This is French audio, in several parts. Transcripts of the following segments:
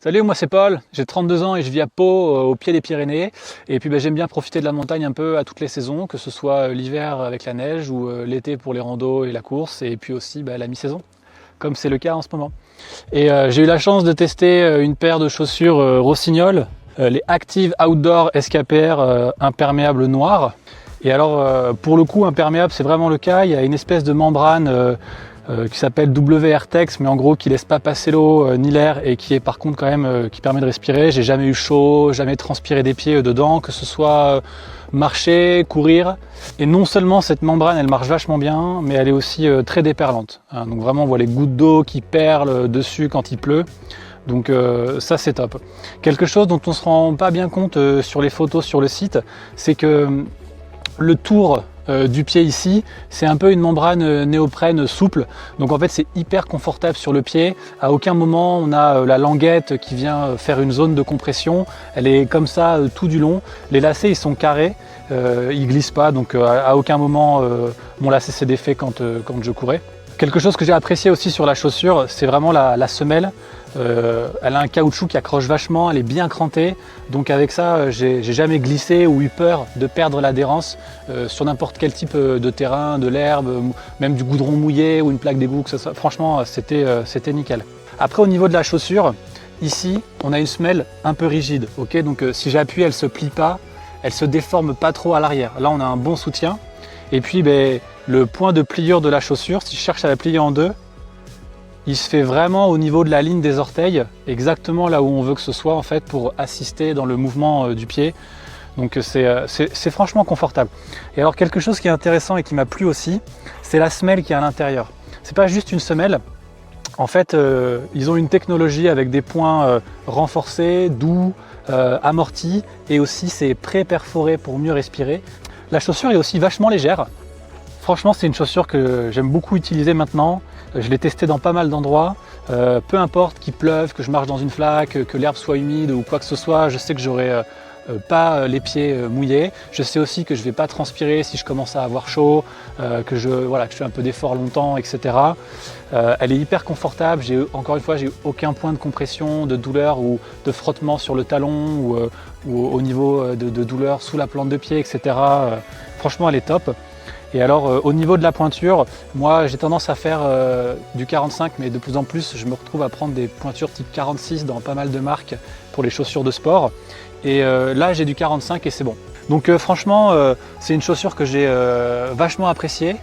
Salut, moi c'est Paul, j'ai 32 ans et je vis à Pau, au pied des Pyrénées. Et puis j'aime bien profiter de la montagne un peu à toutes les saisons, que ce soit l'hiver avec la neige ou l'été pour les randos et la course, et puis aussi la mi-saison, comme c'est le cas en ce moment. Et j'ai eu la chance de tester une paire de chaussures Rossignol, les Active Outdoor SKPR imperméables noirs. Et alors pour le coup imperméable c'est vraiment le cas, il y a une espèce de membrane qui s'appelle WR-Tex, mais en gros qui laisse pas passer l'eau ni l'air et qui est par contre quand même qui permet de respirer. J'ai jamais eu chaud, jamais transpiré des pieds dedans, que ce soit marcher, courir. Et non seulement cette membrane elle marche vachement bien, mais elle est aussi très déperlante. Hein, donc vraiment on voit les gouttes d'eau qui perlent dessus quand il pleut. Donc ça c'est top. Quelque chose dont on se rend pas bien compte sur les photos sur le site, c'est que le tour du pied ici, c'est un peu une membrane néoprène souple. Donc en fait c'est hyper confortable sur le pied. À aucun moment on a la languette qui vient faire une zone de compression. Elle est comme ça tout du long. Les lacets ils sont carrés, ils glissent pas. Donc à aucun moment mon lacet s'est défait quand je courais. Quelque chose que j'ai apprécié aussi sur la chaussure, c'est vraiment la semelle. Elle a un caoutchouc qui accroche vachement, elle est bien crantée. Donc avec ça, j'ai jamais glissé ou eu peur de perdre l'adhérence sur n'importe quel type de terrain, de l'herbe, même du goudron mouillé ou une plaque d'égout. Franchement, c'était nickel. Après, au niveau de la chaussure, ici, on a une semelle un peu rigide. Okay, donc si j'appuie, elle se plie pas, elle se déforme pas trop à l'arrière. Là, on a un bon soutien. Et puis, le point de pliure de la chaussure, si je cherche à la plier en deux, il se fait vraiment au niveau de la ligne des orteils, exactement là où on veut que ce soit en fait pour assister dans le mouvement du pied. Donc c'est franchement confortable. Et alors quelque chose qui est intéressant et qui m'a plu aussi, c'est la semelle qui est à l'intérieur. C'est pas juste une semelle. En fait, ils ont une technologie avec des points renforcés, doux, amortis, et aussi c'est pré-perforé pour mieux respirer. La chaussure est aussi vachement légère. Franchement, c'est une chaussure que j'aime beaucoup utiliser maintenant. Je l'ai testée dans pas mal d'endroits. Peu importe qu'il pleuve, que je marche dans une flaque, que l'herbe soit humide ou quoi que ce soit, je sais que j'aurai pas les pieds mouillés. Je sais aussi que je ne vais pas transpirer si je commence à avoir chaud, que je fais un peu d'effort longtemps, etc. Elle est hyper confortable. Encore une fois, j'ai aucun point de compression, de douleur ou de frottement sur le talon ou au niveau de douleur sous la plante de pied, etc. Franchement, elle est top. Et alors au niveau de la pointure, moi j'ai tendance à faire du 45, mais de plus en plus je me retrouve à prendre des pointures type 46 dans pas mal de marques pour les chaussures de sport. Et là j'ai du 45 et c'est bon. Donc franchement c'est une chaussure que j'ai vachement appréciée.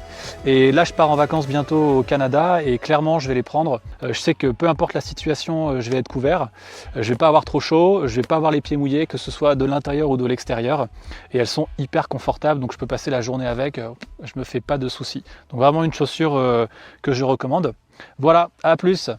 Et là je pars en vacances bientôt au Canada et clairement je vais les prendre. Je sais que peu importe la situation, je vais être couvert. Je vais pas avoir trop chaud, je vais pas avoir les pieds mouillés, que ce soit de l'intérieur ou de l'extérieur. Et elles sont hyper confortables, donc je peux passer la journée avec, je me fais pas de soucis. Donc vraiment une chaussure que je recommande. Voilà, à plus!